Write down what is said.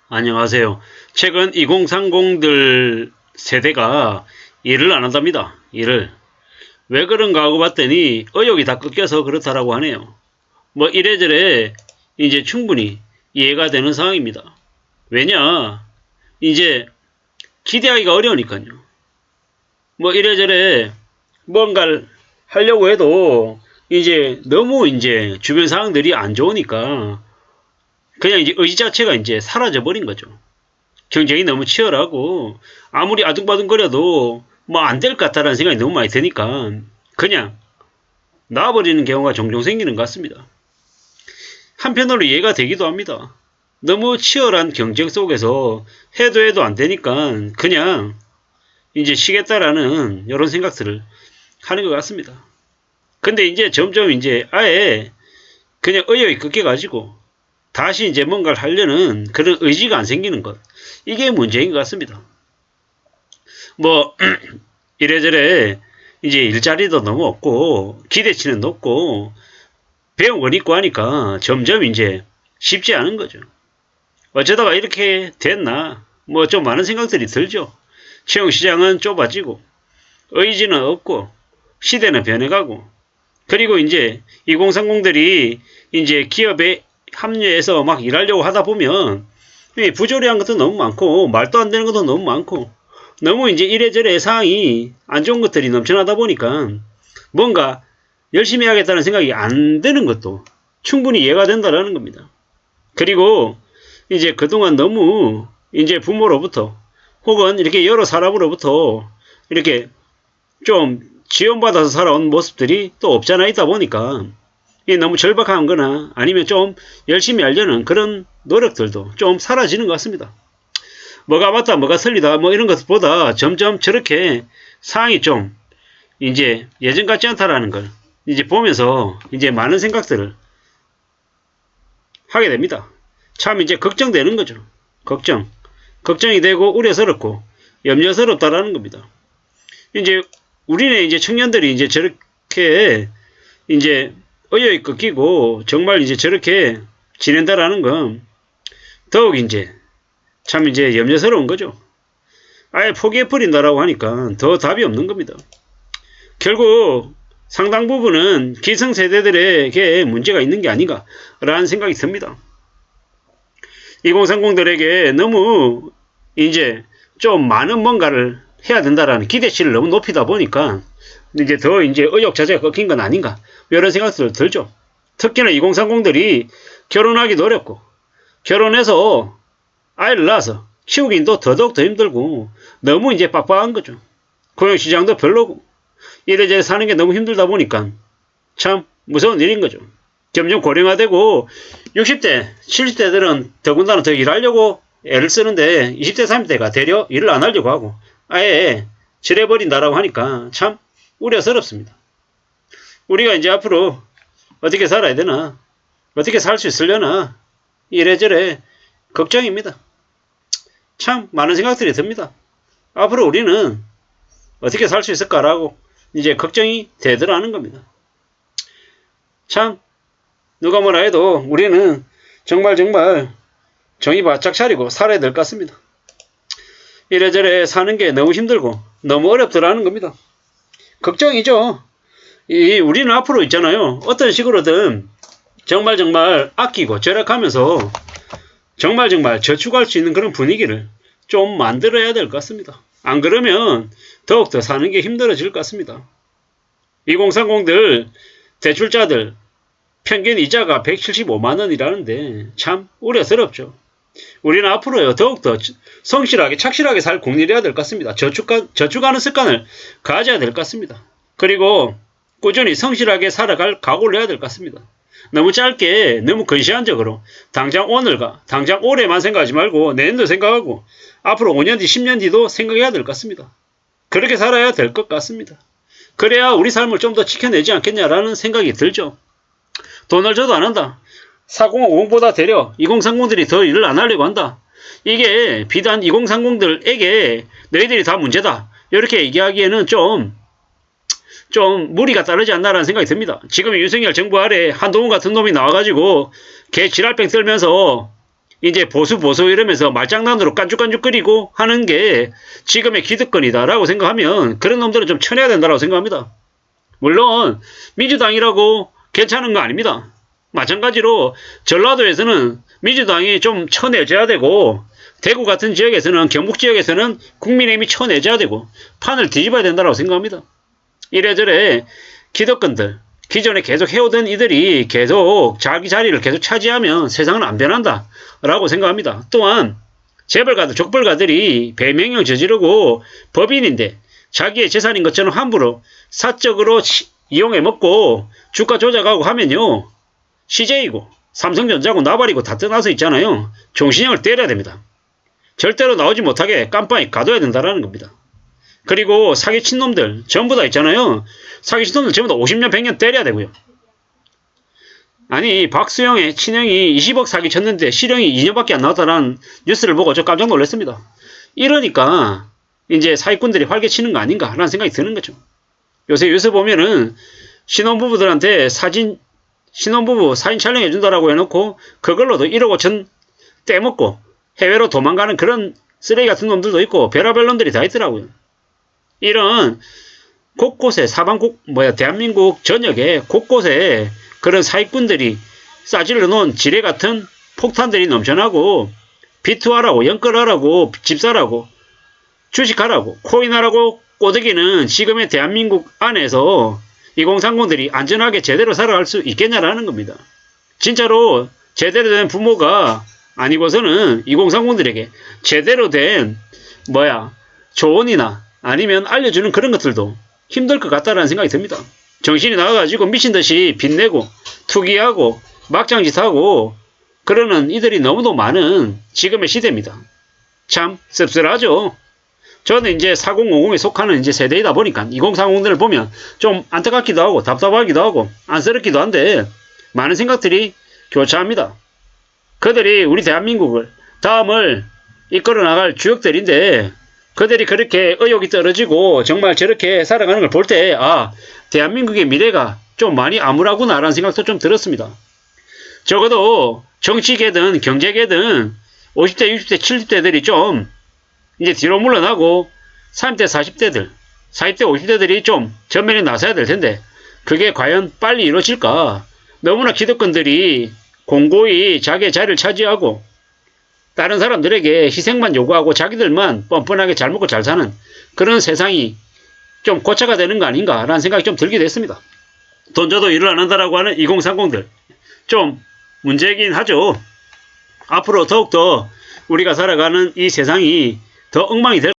안녕하세요. 최근 2030들 세대가 일을 안 한답니다. 일을. 왜 그런가 하고 봤더니 의욕이 다 꺾여서 그렇다라고 하네요. 뭐 이래저래 이제 충분히 이해가 되는 상황입니다. 왜냐? 이제 기대하기가 어려우니까요. 뭐 이래저래 뭔가를 하려고 해도 이제 너무 이제 주변 상황들이 안 좋으니까 그냥 이제 의지 자체가 이제 사라져 버린 거죠. 경쟁이 너무 치열하고 아무리 아둥바둥거려도 뭐 안 될 것 같다라는 생각이 너무 많이 드니까 그냥 놔버리는 경우가 종종 생기는 것 같습니다. 한편으로 이해가 되기도 합니다. 너무 치열한 경쟁 속에서 해도 안 되니까 그냥 이제 쉬겠다라는 이런 생각들을 하는 것 같습니다. 근데 이제 점점 이제 아예 그냥 의욕이 꺾여가지고 다시 이제 뭔가를 하려는 그런 의지가 안 생기는 것. 이게 문제인 것 같습니다. 뭐 이래저래 이제 일자리도 너무 없고 기대치는 높고 배운 건 있고 하니까 점점 이제 쉽지 않은 거죠. 어쩌다가 이렇게 됐나 뭐 좀 많은 생각들이 들죠. 채용시장은 좁아지고 의지는 없고 시대는 변해가고 그리고 이제 2030들이 이제 기업에 합류해서 막 일하려고 하다 보면 부조리한 것도 너무 많고 말도 안 되는 것도 너무 많고 너무 이제 이래저래 상황이 안 좋은 것들이 넘쳐나다 보니까 뭔가 열심히 해야겠다는 생각이 안 드는 것도 충분히 이해가 된다라는 겁니다. 그리고 이제 그동안 너무 이제 부모로부터 혹은 이렇게 여러 사람으로부터 이렇게 좀 지원받아서 살아온 모습들이 또 없잖아 있다 보니까 너무 절박한 거나 아니면 좀 열심히 하려는 그런 노력들도 좀 사라지는 것 같습니다. 뭐가 맞다 뭐가 틀리다 뭐 이런 것보다 점점 저렇게 상황이 좀 이제 예전 같지 않다라는 걸 이제 보면서 이제 많은 생각들을 하게 됩니다. 참 이제 걱정되는 거죠. 걱정이 되고 우려스럽고 염려스럽다라는 겁니다. 이제 우리네 이제 청년들이 이제 저렇게 이제 의욕이 꺾이고 정말 이제 저렇게 지낸다라는 건 더욱 이제 참 이제 염려스러운 거죠. 아예 포기해버린다라고 하니까 더 답이 없는 겁니다. 결국 상당 부분은 기성세대들에게 문제가 있는 게 아닌가라는 생각이 듭니다. 2030들에게 너무 이제 좀 많은 뭔가를 해야 된다라는 기대치를 너무 높이다 보니까 이제 더 이제 의욕 자체가 꺾인 건 아닌가 이런 생각들 들죠. 특히나 2030들이 결혼하기도 어렵고 결혼해서 아이를 낳아서 키우긴 또 더더욱 더 힘들고 너무 이제 빡빡한 거죠. 고용시장도 별로고 이래저래 사는 게 너무 힘들다 보니까 참 무서운 일인 거죠. 점점 고령화되고 60대, 70대들은 더군다나 더 일하려고 애를 쓰는데 20대, 30대가 되려 일을 안 하려고 하고 아예 지내버린다라고 하니까 참 우려스럽습니다. 우리가 이제 앞으로 어떻게 살아야 되나 어떻게 살 수 있으려나 이래저래 걱정입니다. 참 많은 생각들이 듭니다. 앞으로 우리는 어떻게 살 수 있을까라고 이제 걱정이 되더라는 겁니다. 참 누가 뭐라 해도 우리는 정말 정이 바짝 차리고 살아야 될 것 같습니다. 이래저래 사는 게 너무 힘들고 너무 어렵더라는 겁니다. 걱정이죠. 우리는 앞으로 있잖아요. 어떤 식으로든 정말 아끼고 절약하면서 정말 저축할 수 있는 그런 분위기를 좀 만들어야 될 것 같습니다. 안 그러면 더욱더 사는 게 힘들어질 것 같습니다. 2030들 대출자들 평균 이자가 175만원이라는데 참 우려스럽죠. 우리는 앞으로요 더욱더 성실하게 착실하게 살 국리를 해야 될 것 같습니다. 저축하는 습관을 가져야 될 것 같습니다. 그리고 꾸준히 성실하게 살아갈 각오를 해야 될 것 같습니다. 너무 짧게 너무 근시안적으로 당장 오늘과 당장 올해만 생각하지 말고 내년도 생각하고 앞으로 5년 뒤 10년 뒤도 생각해야 될 것 같습니다. 그렇게 살아야 될 것 같습니다. 그래야 우리 삶을 좀 더 지켜내지 않겠냐라는 생각이 들죠. 돈을 줘도 안 한다. 4050보다 되려 2030들이 더 일을 안 하려고 한다. 이게 비단 2030들에게 너희들이 다 문제다. 이렇게 얘기하기에는 좀 무리가 따르지 않나라는 생각이 듭니다. 지금 윤석열 정부 아래 한동훈 같은 놈이 나와가지고 개 지랄병 떨면서 이제 보수 이러면서 말장난으로 깐죽깐죽거리고 하는 게 지금의 기득권이다라고 생각하면 그런 놈들은 좀 쳐내야 된다고 생각합니다. 물론 민주당이라고 괜찮은 거 아닙니다. 마찬가지로 전라도에서는 민주당이 좀 쳐내줘야 되고 대구 같은 지역에서는 경북 지역에서는 국민의힘이 쳐내줘야 되고 판을 뒤집어야 된다고 생각합니다. 이래저래 기득권들 기존에 계속 해오던 이들이 계속 자기 자리를 계속 차지하면 세상은 안 변한다 라고 생각합니다. 또한 재벌가들 족벌가들이 배명령 저지르고 법인인데 자기의 재산인 것처럼 함부로 사적으로 이용해 먹고 주가 조작하고 하면요 CJ이고 삼성전자고 나발이고 다 떠나서 있잖아요. 종신형을 때려야 됩니다. 절대로 나오지 못하게 깜빵에 가둬야 된다는 겁니다. 그리고 사기친 놈들 전부 다 있잖아요. 사기친 놈들 전부 다 50년 100년 때려야 되고요. 아니 박수영의 친형이 20억 사기쳤는데 실형이 2년밖에 안 나왔다는 뉴스를 보고 저 깜짝 놀랐습니다. 이러니까 이제 사기꾼들이 활개치는 거 아닌가 라는 생각이 드는 거죠. 요새 뉴스 보면은 신혼부부들한테 신혼부부 사진 촬영해준다라고 해놓고 그걸로도 1억 5천 떼먹고 해외로 도망가는 그런 쓰레기 같은 놈들도 있고 별의별 놈들이 다 있더라고요. 이런 곳곳에 대한민국 전역에 곳곳에 그런 사기꾼들이 싸질러 놓은 지뢰 같은 폭탄들이 넘쳐나고 비투하라고 연끌하라고 집 사라고 주식하라고 코인하라고 꼬드기는 지금의 대한민국 안에서 2030들이 안전하게 제대로 살아갈 수 있겠냐라는 겁니다. 진짜로 제대로 된 부모가 아니고서는 2030들에게 제대로 된 조언이나 아니면 알려주는 그런 것들도 힘들 것 같다라는 생각이 듭니다. 정신이 나가가지고 미친듯이 빚내고 투기하고 막장짓하고 그러는 이들이 너무도 많은 지금의 시대입니다. 참 씁쓸하죠. 저는 이제 4050에 속하는 이제 세대이다 보니까 2030들을 보면 좀 안타깝기도 하고 답답하기도 하고 안쓰럽기도 한데 많은 생각들이 교차합니다. 그들이 우리 대한민국을 다음을 이끌어 나갈 주역들인데 그들이 그렇게 의욕이 떨어지고 정말 저렇게 살아가는 걸 볼 때 대한민국의 미래가 좀 많이 암울하구나 라는 생각도 좀 들었습니다. 적어도 정치계든 경제계든 50대 60대 70대들이 좀 이제 뒤로 물러나고 30대 40대들 40대 50대들이 좀 전면에 나서야 될 텐데 그게 과연 빨리 이루어질까. 너무나 기득권들이 공고히 자기의 자리를 차지하고 다른 사람들에게 희생만 요구하고 자기들만 뻔뻔하게 잘 먹고 잘 사는 그런 세상이 좀 고차가 되는 거 아닌가 라는 생각이 좀 들기도 했습니다. 돈 줘도 일을 안 한다라고 하는 2030들 좀 문제이긴 하죠. 앞으로 더욱더 우리가 살아가는 이 세상이 더 엉망이 될